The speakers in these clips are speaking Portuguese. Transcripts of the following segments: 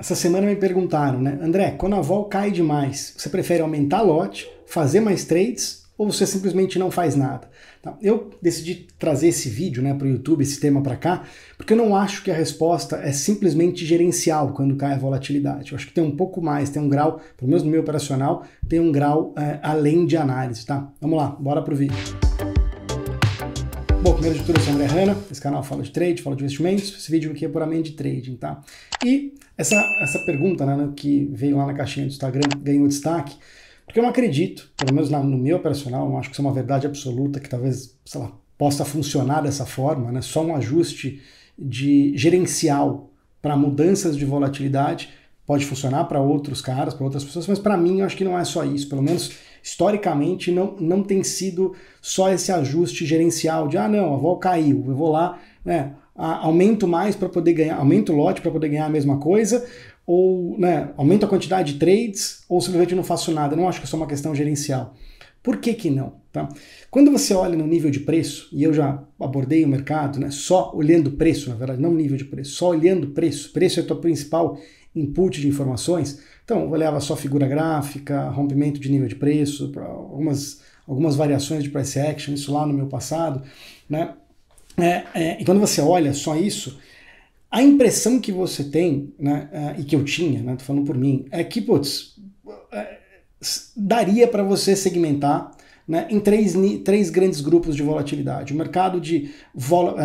Essa semana me perguntaram, né, André, quando a vol cai demais, você prefere aumentar lote, fazer mais trades ou você simplesmente não faz nada? Tá? Eu decidi trazer esse vídeo, né, para o YouTube, esse tema para cá, porque eu não acho que a resposta é simplesmente gerencial quando cai a volatilidade. Eu acho que tem um pouco mais, tem um grau, pelo menos no meu operacional, tem um grau além de análise, tá? Vamos lá, bora pro vídeo. Bom, primeiro de tudo, eu sou o André Hanna, esse canal fala de trade, fala de investimentos, esse vídeo aqui é puramente de trading, tá? E essa pergunta, né, que veio lá na caixinha do Instagram, ganhou destaque, porque eu não acredito, pelo menos no meu operacional, eu não acho que isso é uma verdade absoluta, que talvez, sei lá, possa funcionar dessa forma, né? Só um ajuste de gerencial para mudanças de volatilidade pode funcionar para outros caras, para outras pessoas, mas para mim eu acho que não é só isso, pelo menos historicamente não tem sido só esse ajuste gerencial de, não, a vol caiu, eu vou lá, né, aumento mais para poder ganhar, aumento o lote para poder ganhar a mesma coisa, ou, né, aumento a quantidade de trades, ou simplesmente não faço nada. Eu não acho que é só uma questão gerencial. Por que que não? Tá? Quando você olha no nível de preço, e eu já abordei o mercado, né, só olhando preço, na verdade, não nível de preço, só olhando preço, preço é a tua principal input de informações, então eu olhava só figura gráfica, rompimento de nível de preço, algumas variações de price action, isso lá no meu passado, né? E quando você olha só isso, a impressão que você tem, né, e que eu tinha, né, tô falando por mim, é que, putz, daria para você segmentar, né, em três grandes grupos de volatilidade. O mercado de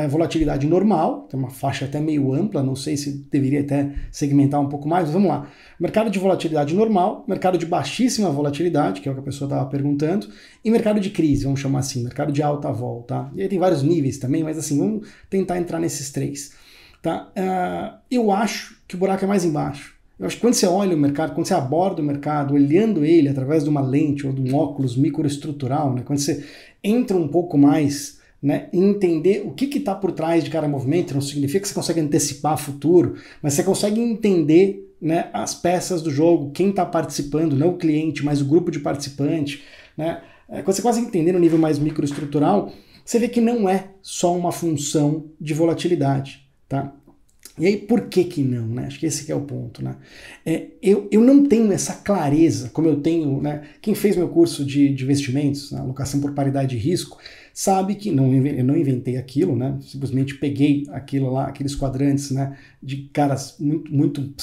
volatilidade normal, tem uma faixa até meio ampla, não sei se deveria até segmentar um pouco mais, mas vamos lá. Mercado de volatilidade normal, mercado de baixíssima volatilidade, que é o que a pessoa estava perguntando, e mercado de crise, vamos chamar assim, mercado de alta vol, tá? E aí tem vários níveis também, mas assim, vamos tentar entrar nesses três. Tá? Eu acho que o buraco é mais embaixo. Eu acho que quando você olha o mercado, quando você aborda o mercado, olhando ele através de uma lente ou de um óculos microestrutural, né, quando você entra um pouco mais, né, em entender o que está por trás de cada movimento, não significa que você consegue antecipar futuro, mas você consegue entender, né, as peças do jogo, quem está participando, não o cliente, mas o grupo de participante. Né, quando você consegue entender no nível mais microestrutural, você vê que não é só uma função de volatilidade. Tá? E aí, por que que não? Né? Acho que esse que é o ponto. Né? Eu não tenho essa clareza, como eu tenho, né? Quem fez meu curso de investimentos, né? Alocação por paridade de risco, sabe que eu não inventei aquilo, né? Simplesmente peguei aquilo lá, aqueles quadrantes, né? De caras muito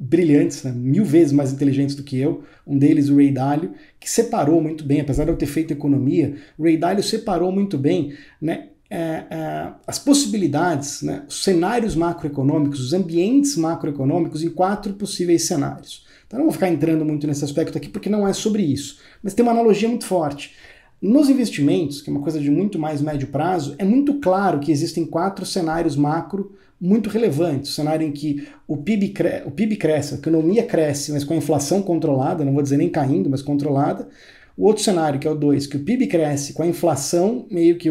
brilhantes, né? 1000 vezes mais inteligentes do que eu, um deles o Ray Dalio, que separou muito bem, apesar de eu ter feito economia, o Ray Dalio separou muito bem, né? As possibilidades, né, os cenários macroeconômicos, os ambientes macroeconômicos em 4 possíveis cenários. Então, não vou ficar entrando muito nesse aspecto aqui porque não é sobre isso, mas tem uma analogia muito forte. Nos investimentos, que é uma coisa de muito mais médio prazo, é muito claro que existem 4 cenários macro muito relevantes. O cenário em que o PIB cresce, a economia cresce, mas com a inflação controlada, não vou dizer nem caindo, mas controlada. O outro cenário, que é o 2, que o PIB cresce com a inflação meio que,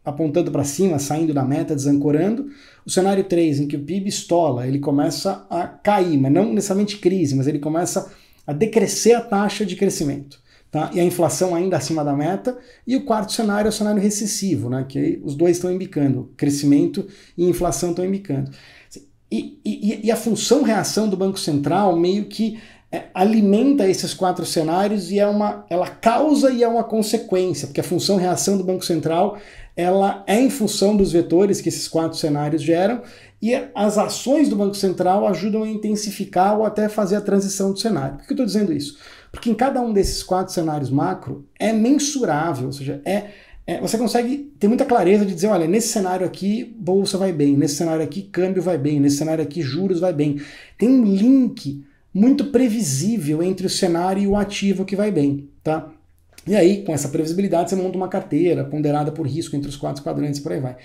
apontando para cima, saindo da meta, desancorando. O cenário 3, em que o PIB estola, ele começa a cair, mas não necessariamente crise, mas ele começa a decrescer a taxa de crescimento. Tá? E a inflação ainda acima da meta. E o quarto cenário é o cenário recessivo, né? Que os dois estão embicando, crescimento e inflação estão embicando. E a função-reação do Banco Central meio que alimenta esses 4 cenários e ela causa e é uma consequência, porque a função-reação do Banco Central ela é em função dos vetores que esses 4 cenários geram e as ações do Banco Central ajudam a intensificar ou até fazer a transição do cenário. Por que eu estou dizendo isso? Porque em cada um desses 4 cenários macro é mensurável, ou seja, você consegue ter muita clareza de dizer, olha, nesse cenário aqui bolsa vai bem, nesse cenário aqui câmbio vai bem, nesse cenário aqui juros vai bem. Tem um link muito previsível entre o cenário e o ativo que vai bem, tá? E aí, com essa previsibilidade, você monta uma carteira ponderada por risco entre os 4 quadrantes e por aí vai.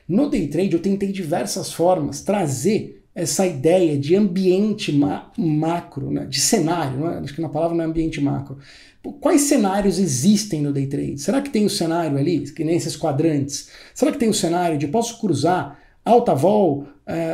No day trade, eu tentei diversas formas trazer essa ideia de ambiente macro, né? De cenário, né? Acho que na palavra não é ambiente macro. Quais cenários existem no day trade? Será que tem o cenário ali, que nem esses quadrantes? Será que tem o cenário de posso cruzar alta vol,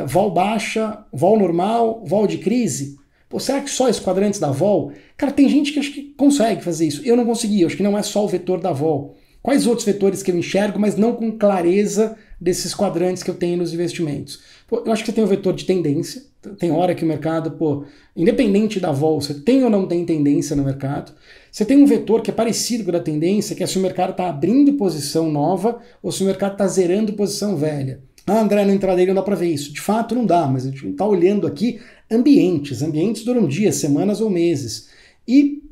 vol baixa, vol normal, vol de crise? Pô, será que só esses quadrantes da vol? Cara, tem gente que acho que consegue fazer isso. Eu não consegui, eu acho que não é só o vetor da vol. Quais outros vetores que eu enxergo, mas não com clareza desses quadrantes que eu tenho nos investimentos? Pô, eu acho que você tem o vetor de tendência, tem hora que o mercado, pô, independente da vol, você tem ou não tem tendência no mercado. Você tem um vetor que é parecido com a da tendência, que é se o mercado está abrindo posição nova ou se o mercado está zerando posição velha. Ah, André, no intraday não dá para ver isso. De fato não dá, mas a gente está olhando aqui ambientes. Ambientes duram dias, semanas ou meses. E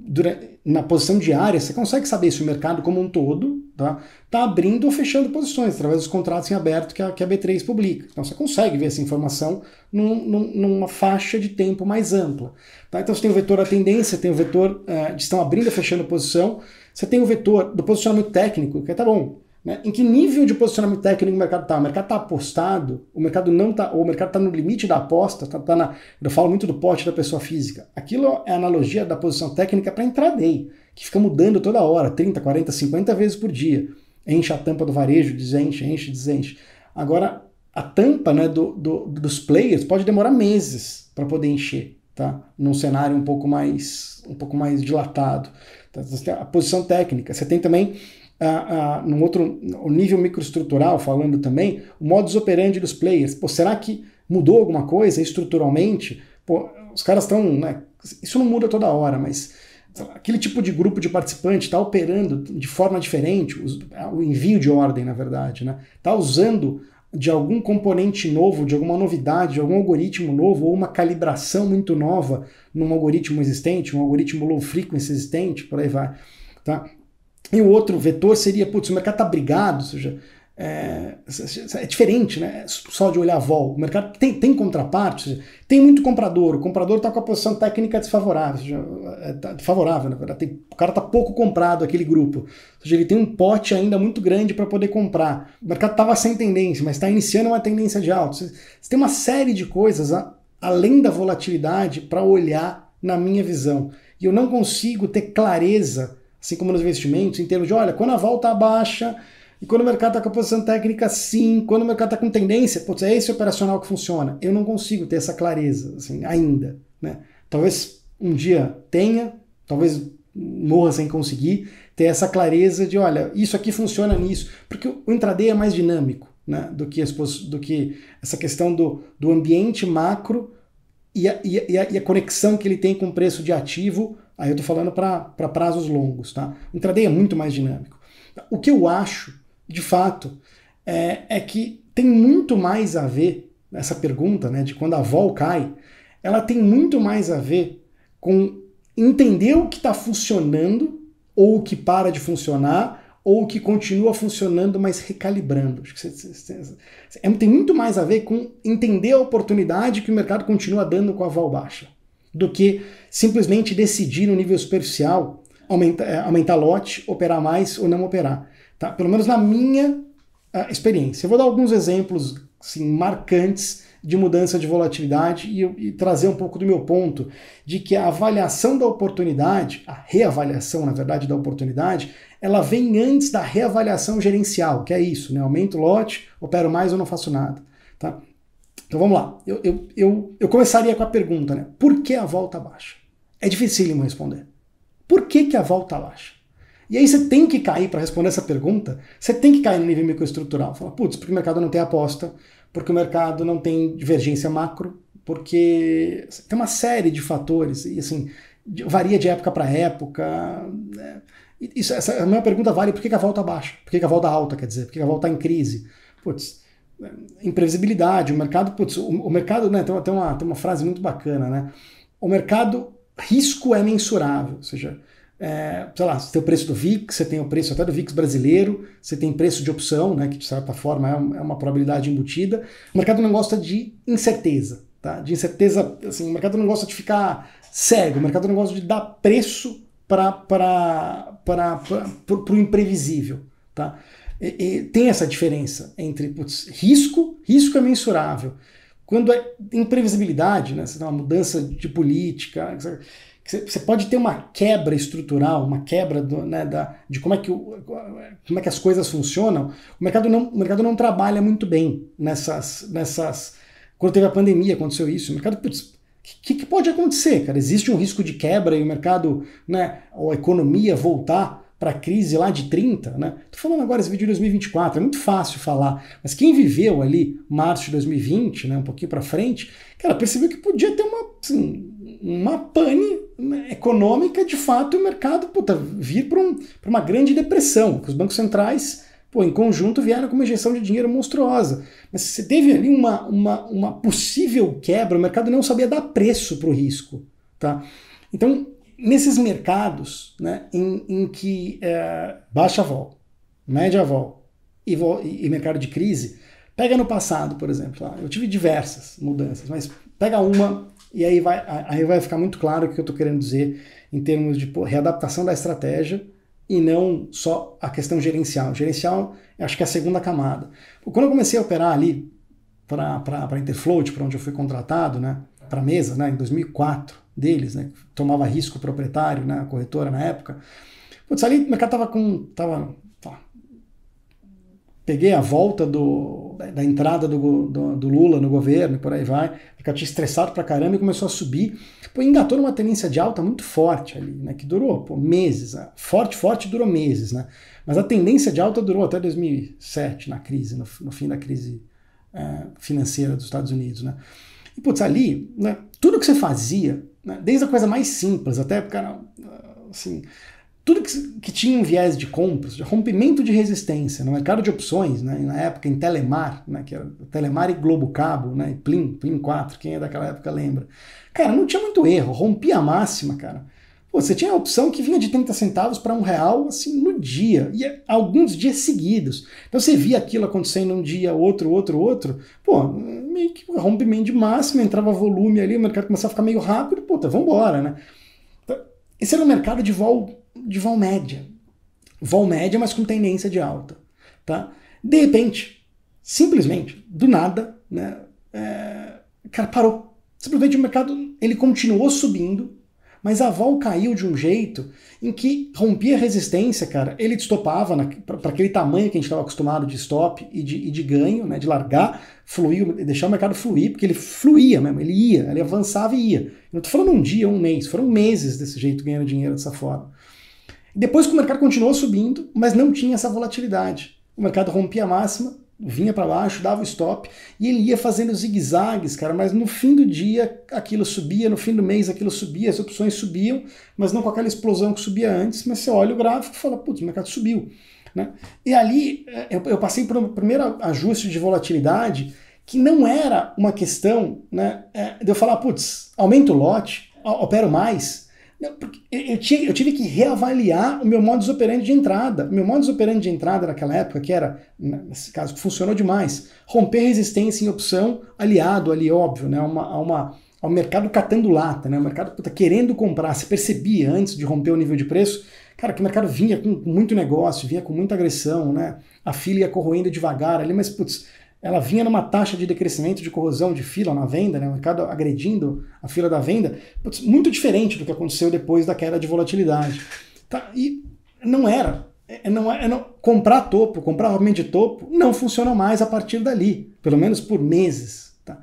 na posição diária você consegue saber se o mercado como um todo tá abrindo ou fechando posições através dos contratos em aberto que a B3 publica. Então você consegue ver essa informação numa faixa de tempo mais ampla. Tá? Então você tem o vetor da tendência, tem o vetor de estão abrindo ou fechando posição, você tem o vetor do posicionamento técnico, que tá bom. Né? Em que nível de posicionamento técnico o mercado está? O mercado está apostado, o mercado não está, ou o mercado está no limite da aposta, eu falo muito do pote da pessoa física. Aquilo é a analogia da posição técnica para intraday, que fica mudando toda hora, 30, 40, 50 vezes por dia. Enche a tampa do varejo, desenche, enche, desenche. Agora, a tampa, né, dos players pode demorar meses para poder encher, tá? Num cenário um pouco mais dilatado. Tá? Você tem a posição técnica, você tem também num outro o nível microestrutural, falando também, o modus operandi dos players. Pô, será que mudou alguma coisa estruturalmente? Pô, os caras estão, né, isso não muda toda hora, mas aquele tipo de grupo de participante está operando de forma diferente, o envio de ordem, na verdade, né? Está usando de algum componente novo, de alguma novidade, de algum algoritmo novo, ou uma calibração muito nova num algoritmo existente, um algoritmo low frequency existente, por aí vai. Tá? E o outro vetor seria, putz, o mercado está brigado, ou seja, é diferente, né? Só de olhar a vol. O mercado tem contraparte, ou seja, tem muito comprador, o comprador está com a posição técnica desfavorável, ou seja, tá favorável, na verdade, o cara está pouco comprado, aquele grupo, ou seja, ele tem um pote ainda muito grande para poder comprar. O mercado estava sem tendência, mas está iniciando uma tendência de alta. Você tem uma série de coisas além da volatilidade para olhar na minha visão. E eu não consigo ter clareza, assim como nos investimentos, em termos de, olha, quando a vol está baixa e quando o mercado está com a posição técnica, sim, quando o mercado está com tendência, putz, é esse operacional que funciona. Eu não consigo ter essa clareza, assim, ainda. Né? Talvez um dia tenha, talvez morra sem conseguir ter essa clareza de, olha, isso aqui funciona nisso, porque o intraday é mais dinâmico, né, do que essa questão do ambiente macro e a conexão que ele tem com o preço de ativo. Aí eu estou falando para prazos longos. Tá? O intraday é muito mais dinâmico. O que eu acho, de fato, é que tem muito mais a ver, essa pergunta, né, de quando a vol cai, ela tem muito mais a ver com entender o que está funcionando, ou o que para de funcionar, ou o que continua funcionando, mas recalibrando. Acho que tem muito mais a ver com entender a oportunidade que o mercado continua dando com a vol baixa, do que simplesmente decidir no nível superficial aumentar lote, operar mais ou não operar. Tá? Pelo menos na minha experiência. Eu vou dar alguns exemplos assim, marcantes de mudança de volatilidade e trazer um pouco do meu ponto de que a avaliação da oportunidade, a reavaliação, na verdade, da oportunidade, ela vem antes da reavaliação gerencial, que é isso, né? Aumento o lote, opero mais ou não faço nada. Tá? Então vamos lá. Eu começaria com a pergunta, né? Por que a vol tá baixa? É dificílimo responder. Por que a vol tá baixa? E aí você tem que cair, para responder essa pergunta, você tem que cair no nível microestrutural. Fala, putz, porque o mercado não tem aposta, porque o mercado não tem divergência macro, porque tem uma série de fatores, e assim, varia de época para época. Né? A minha pergunta vale, por que a vol tá baixa? Por que a vol tá alta, quer dizer? Por que a vol tá em crise? Putz, imprevisibilidade, o mercado, putz, o mercado, né, tem uma frase muito bacana, né? O mercado, risco é mensurável, ou seja, sei lá, você tem o preço do VIX, você tem o preço até do VIX brasileiro, você tem preço de opção, né, que de certa forma é uma probabilidade embutida. O mercado não gosta de incerteza, tá? De incerteza, assim, o mercado não gosta de ficar cego, o mercado não gosta de dar preço para o imprevisível, tá? E tem essa diferença entre risco é mensurável. Quando é imprevisibilidade, né, você tem uma mudança de política, você pode ter uma quebra estrutural, uma quebra de como é que as coisas funcionam. O mercado não trabalha muito bem nessas. Quando teve a pandemia, aconteceu isso. O mercado, que pode acontecer, cara? Existe um risco de quebra e o mercado, né, ou a economia voltar para a crise lá de 30, né? Tô falando agora esse vídeo de 2024, é muito fácil falar, mas quem viveu ali março de 2020, né, um pouquinho para frente, cara, percebeu que podia ter uma pane, né, econômica, de fato, e o mercado vir para uma grande depressão, que os bancos centrais, em conjunto, vieram com uma injeção de dinheiro monstruosa. Mas você teve ali uma possível quebra, o mercado não sabia dar preço para o risco. Tá? Então, nesses mercados, né, em que baixa vol, média vol e mercado de crise, pega no passado, por exemplo. Eu tive diversas mudanças, mas pega uma e aí vai ficar muito claro o que eu estou querendo dizer em termos de readaptação da estratégia e não só a questão gerencial. Gerencial, acho que é a segunda camada. Quando eu comecei a operar ali para a Interfloat, para onde eu fui contratado, né, para a mesa, né, em 2004, deles, né, tomava risco proprietário, né, a corretora na época, ali o mercado peguei a volta da entrada do Lula no governo e por aí vai, porque eu tinha estressado pra caramba e começou a subir, engatou numa tendência de alta muito forte ali, né, que durou meses, né, forte durou meses, né, mas a tendência de alta durou até 2007, na crise, no fim da crise financeira dos Estados Unidos, né, e ali, né, tudo que você fazia, né, desde a coisa mais simples até, cara, assim, tudo que tinha um viés de compras, de rompimento de resistência no mercado de opções, né, na época em Telemar, né, que era Telemar e Globo Cabo, né, e Plim 4, quem é daquela época lembra. Cara, não tinha muito erro, rompia a máxima, cara. Você tinha a opção que vinha de 30 centavos para R$1, assim, no dia, e alguns dias seguidos. Então você via aquilo acontecendo um dia, outro, meio que rompimento de máxima, entrava volume ali, o mercado começava a ficar meio rápido, vambora, né. Então, esse era um mercado de vol média. Vol média, mas com tendência de alta. Tá? De repente, simplesmente, do nada, né, cara, parou. Simplesmente o mercado ele continuou subindo, mas a vol caiu de um jeito em que rompia a resistência, cara, ele estopava para aquele tamanho que a gente estava acostumado de stop e de ganho, né, de largar, fluir, deixar o mercado fluir, porque ele fluía mesmo, ele avançava e ia. Eu não estou falando um dia, um mês, foram meses desse jeito, ganhando dinheiro dessa forma. Depois que o mercado continuou subindo, mas não tinha essa volatilidade. O mercado rompia a máxima, vinha para baixo, dava o stop, e ele ia fazendo zigue-zagues, cara, mas no fim do dia aquilo subia, no fim do mês aquilo subia, as opções subiam, mas não com aquela explosão que subia antes, mas você olha o gráfico e fala, putz, o mercado subiu. Né? E ali eu passei por um primeiro ajuste de volatilidade que não era uma questão, né, de eu falar, putz, aumento o lote, opero mais. Eu tive que reavaliar o meu modus operandi de entrada. O meu modus operandi de entrada naquela época, que era, nesse caso, que funcionou demais, romper resistência em opção, aliado ali, óbvio, né, ao mercado catando lata, né, o mercado querendo comprar, se percebia antes de romper o nível de preço, cara, que o mercado vinha com muito negócio, vinha com muita agressão, né, a fila ia corroendo devagar ali, mas, putz, ela vinha numa taxa de decrescimento, de corrosão de fila na venda, né, o mercado agredindo a fila da venda, muito diferente do que aconteceu depois da queda de volatilidade. Tá? E não era. Comprar topo, comprar rompimento de topo, não funciona mais a partir dali, pelo menos por meses. Tá?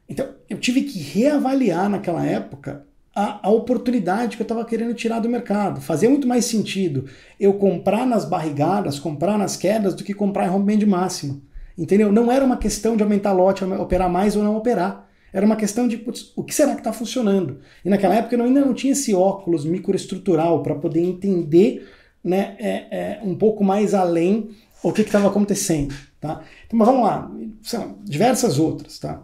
Então, eu tive que reavaliar naquela época a oportunidade que eu estava querendo tirar do mercado. Fazia muito mais sentido eu comprar nas barrigadas, comprar nas quedas, do que comprar em rompimento de máxima. Entendeu? Não era uma questão de aumentar lote, operar mais ou não operar. Era uma questão de, putz, o que será que está funcionando? E naquela época eu ainda não tinha esse óculos microestrutural para poder entender, né, um pouco mais além o que estava acontecendo. Tá? Então, mas vamos lá, diversas outras, tá?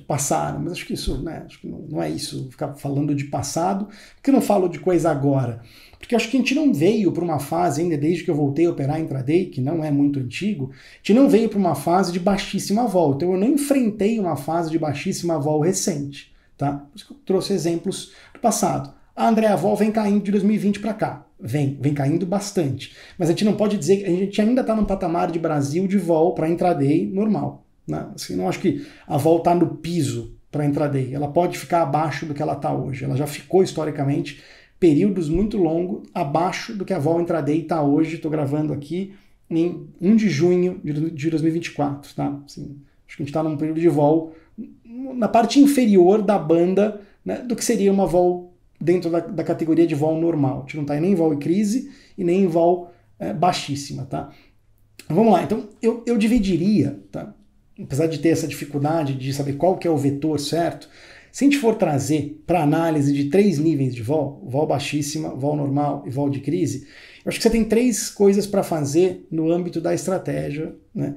Passaram, mas acho que isso, né, acho que não é isso, ficar falando de passado, porque eu não falo de coisa agora. Porque eu acho que a gente não veio para uma fase ainda, desde que eu voltei a operar intraday, que não é muito antigo, a gente não veio para uma fase de baixíssima vol. Então eu não enfrentei uma fase de baixíssima vol recente. Tá? Por isso que eu trouxe exemplos do passado. A André, a vol vem caindo de 2020 para cá. Vem caindo bastante. Mas a gente não pode dizer que a gente ainda está num patamar de Brasil de vol para intraday normal. Né? Assim, não acho que a vol está no piso para intraday. Ela pode ficar abaixo do que ela está hoje. Ela já ficou historicamente períodos muito longos abaixo do que a vol intraday está hoje. Estou gravando aqui em 1 de junho de 2024. Tá? Assim, acho que a gente está num período de vol na parte inferior da banda, né, do que seria uma vol dentro da categoria de vol normal. A gente não está nem em vol e crise e nem em vol baixíssima, tá? Vamos lá, então eu dividiria, tá? Apesar de ter essa dificuldade de saber qual que é o vetor certo, se a gente for trazer para análise de 3 níveis de vol, vol baixíssima, vol normal e vol de crise, eu acho que você tem 3 coisas para fazer no âmbito da estratégia, né?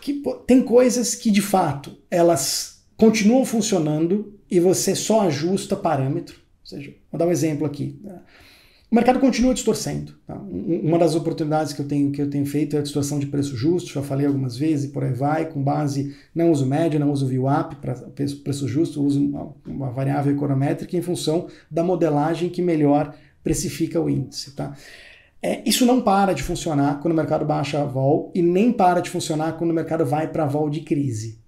Que tem coisas que de fato elas continuam funcionando e você só ajusta parâmetro. Ou seja, vou dar um exemplo aqui. O mercado continua distorcendo. Tá? Uma das oportunidades que eu tenho feito é a distorção de preço justo, já falei algumas vezes, e por aí vai, com base, não uso média, não uso VWAP para preço justo, uso uma variável econométrica em função da modelagem que melhor precifica o índice. Tá? Isso não para de funcionar quando o mercado baixa a vol e nem para de funcionar quando o mercado vai para a vol de crise.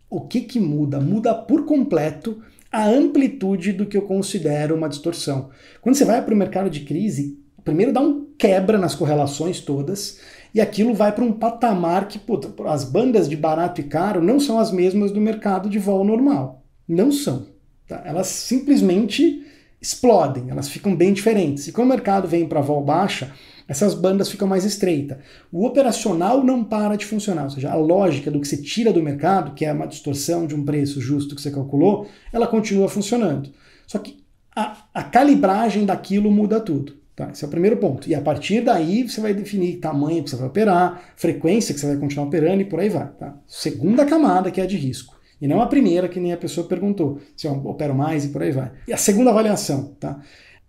O que muda? Muda por completo a amplitude do que eu considero uma distorção. Quando você vai para o mercado de crise, primeiro dá um quebra nas correlações todas e aquilo vai para um patamar que, puta, as bandas de barato e caro não são as mesmas do mercado de vol normal. Não são. Tá? Elas simplesmente explodem, elas ficam bem diferentes. E quando o mercado vem para vol baixa, essas bandas ficam mais estreitas. O operacional não para de funcionar, ou seja, a lógica do que você tira do mercado, que é uma distorção de um preço justo que você calculou, ela continua funcionando. Só que a calibragem daquilo muda tudo. Tá? Esse é o primeiro ponto. E a partir daí você vai definir tamanho que você vai operar, frequência que você vai continuar operando e por aí vai. Tá? Segunda camada, que é a de risco. E não a primeira, que nem a pessoa perguntou, se eu opero mais e por aí vai. E a segunda avaliação, tá?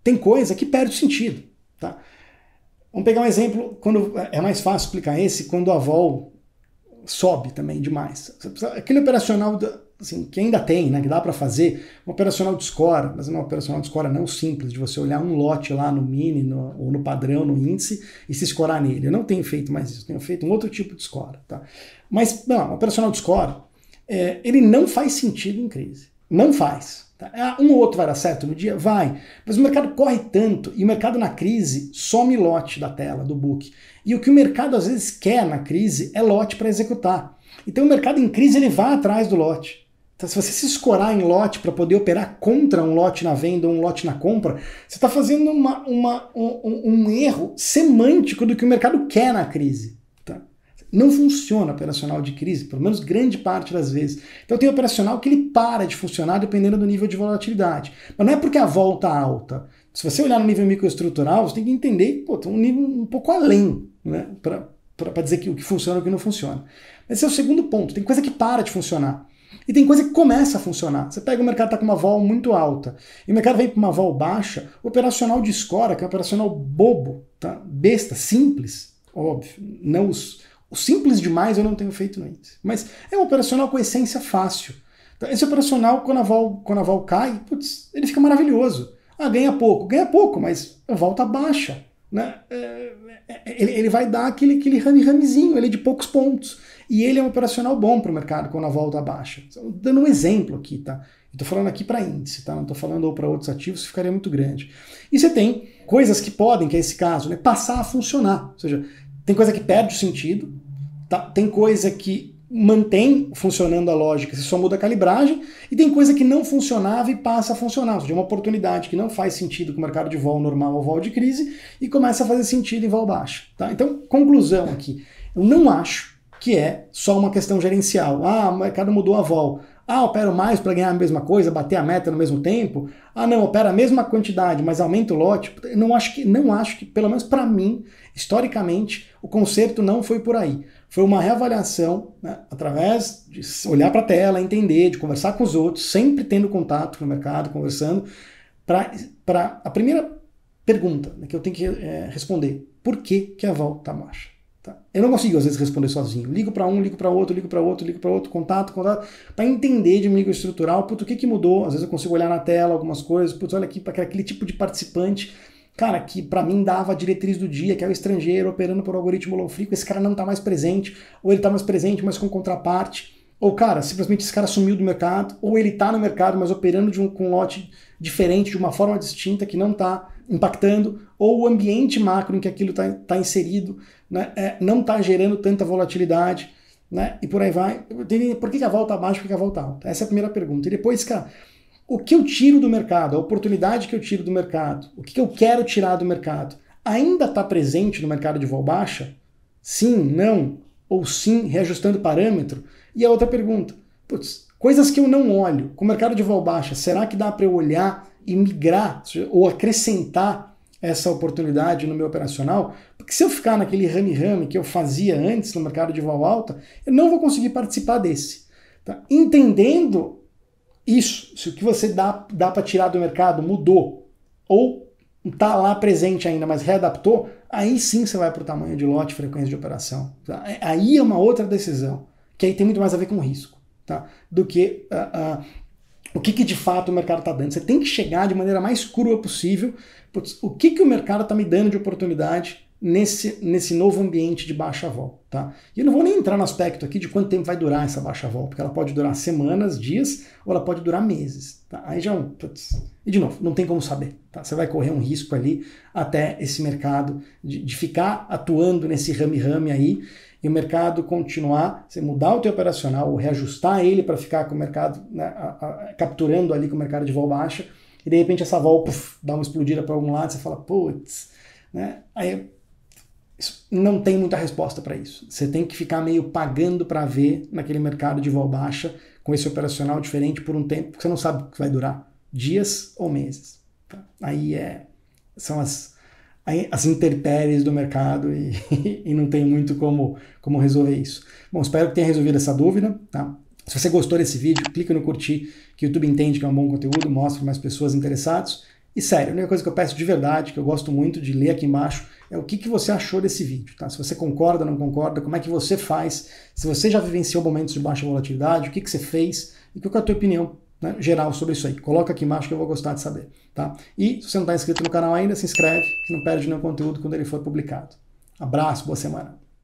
Tem coisa que perde sentido, tá? Vamos pegar um exemplo, quando é mais fácil explicar esse, quando a vol sobe também demais. Aquele operacional assim, que ainda tem, né, que dá para fazer, um operacional de score, mas uma operacional de score não simples, de você olhar um lote lá no mini ou no padrão, no índice, e se escorar nele. Eu não tenho feito mais isso, tenho feito um outro tipo de score. Tá? Mas, não, um operacional de score, ele não faz sentido em crise. Não faz. Um ou outro vai dar certo no dia? Vai. Mas o mercado corre tanto, e o mercado na crise some lote da tela, do book. E o que o mercado às vezes quer na crise é lote para executar. Então o mercado em crise ele vai atrás do lote. Então, se você se escorar em lote para poder operar contra um lote na venda ou um lote na compra, você está fazendo um erro semântico do que o mercado quer na crise. Não funciona operacional de crise, pelo menos grande parte das vezes. Então tem operacional que ele para de funcionar dependendo do nível de volatilidade. Mas não é porque a vol está alta. Se você olhar no nível microestrutural, você tem que entender que tem um nível um pouco além, né, para dizer que o que funciona e o que não funciona. Esse é o segundo ponto. Tem coisa que para de funcionar. E tem coisa que começa a funcionar. Você pega o mercado está com uma vol muito alta, e o mercado vem para uma vol baixa, o operacional de escora, que é um operacional bobo, tá? Besta, simples, óbvio, não o simples demais eu não tenho feito no índice. Mas é um operacional com essência fácil. Então, esse operacional, quando a vol cai, putz, ele fica maravilhoso. Ganha pouco, mas a vol está baixa. Né? Ele vai dar aquele rame-ramezinho, ele é de poucos pontos. E ele é um operacional bom para o mercado quando a vol está baixa. Então, dando um exemplo aqui, tá? Estou falando aqui para índice, tá? Não estou falando para outros ativos, ficaria muito grande. E você tem coisas que podem, que é esse caso, né, passar a funcionar. Ou seja, tem coisa que perde o sentido, tá? Tem coisa que mantém funcionando a lógica, você só muda a calibragem, e tem coisa que não funcionava e passa a funcionar. Ou seja, uma oportunidade que não faz sentido com o mercado de vol normal ou vol de crise e começa a fazer sentido em vol baixa. Tá? Então, conclusão aqui. Eu não acho que é só uma questão gerencial. O mercado mudou a vol. Opero mais para ganhar a mesma coisa, bater a meta no mesmo tempo. Não, opera a mesma quantidade, mas aumenta o lote. Não acho que, pelo menos para mim, historicamente, o conserto não foi por aí. Foi uma reavaliação, né, através de olhar para a tela, entender, de conversar com os outros, sempre tendo contato com o mercado, conversando, para a primeira pergunta, né, que eu tenho que responder. Por que a vol está baixa? Tá? Eu não consigo, às vezes, responder sozinho. Ligo para um, ligo para outro, contato, para entender de microestrutural, o que mudou. Às vezes eu consigo olhar na tela algumas coisas, olha aqui, para aquele tipo de participante, cara, que para mim dava a diretriz do dia, que é o estrangeiro operando por algoritmo low frequency, esse cara não está mais presente, ou ele está mais presente, mas com contraparte, ou, cara, simplesmente esse cara sumiu do mercado, ou ele está no mercado, mas operando com um lote diferente, de uma forma distinta, que não está impactando, ou o ambiente macro em que aquilo está inserido, né, não está gerando tanta volatilidade, né, e por aí vai. Por que a vol está baixa, por que a vol está alta? Essa é a primeira pergunta. E depois, cara, o que eu tiro do mercado, a oportunidade que eu tiro do mercado, o que eu quero tirar do mercado, ainda está presente no mercado de vol baixa? Sim, não, ou sim, reajustando parâmetro? E a outra pergunta, putz, coisas que eu não olho, com o mercado de vol baixa, será que dá para eu olhar e migrar ou acrescentar essa oportunidade no meu operacional? Porque se eu ficar naquele rame-rame que eu fazia antes no mercado de vol alta, eu não vou conseguir participar desse. Tá? Entendendo isso, se o que você dá para tirar do mercado mudou, ou está lá presente ainda, mas readaptou, aí sim você vai para o tamanho de lote, frequência de operação. Tá? Aí é uma outra decisão, que aí tem muito mais a ver com risco, tá? Do que o que de fato o mercado está dando. Você tem que chegar de maneira mais crua possível. Putz, o que o mercado está me dando de oportunidade nesse novo ambiente de baixa vol, tá? E eu não vou nem entrar no aspecto aqui de quanto tempo vai durar essa baixa vol, porque ela pode durar semanas, dias, ou ela pode durar meses, tá? Aí já, putz, e de novo, não tem como saber, tá? Você vai correr um risco ali até esse mercado de ficar atuando nesse rame-rame aí, e o mercado continuar, você mudar o teu operacional, ou reajustar ele para ficar com o mercado, né, capturando ali com o mercado de vol baixa, e de repente essa vol dá uma explodida para algum lado, você fala, putz, né? Aí não tem muita resposta para isso. Você tem que ficar meio pagando para ver naquele mercado de vol baixa com esse operacional diferente por um tempo, porque você não sabe o que vai durar, dias ou meses. Tá? Aí são as intempéries do mercado e não tem muito como resolver isso. Bom, espero que tenha resolvido essa dúvida. Tá? Se você gostou desse vídeo, clica no curtir, que o YouTube entende que é um bom conteúdo, mostra para mais pessoas interessadas. E sério, a única coisa que eu peço de verdade, que eu gosto muito de ler aqui embaixo, é o que você achou desse vídeo, tá? Se você concorda, não concorda, como é que você faz, se você já vivenciou momentos de baixa volatilidade, o que você fez e qual é a tua opinião, né, geral sobre isso aí. Coloca aqui embaixo que eu vou gostar de saber, tá? E se você não está inscrito no canal ainda, se inscreve, que não perde nenhum conteúdo quando ele for publicado. Abraço, boa semana.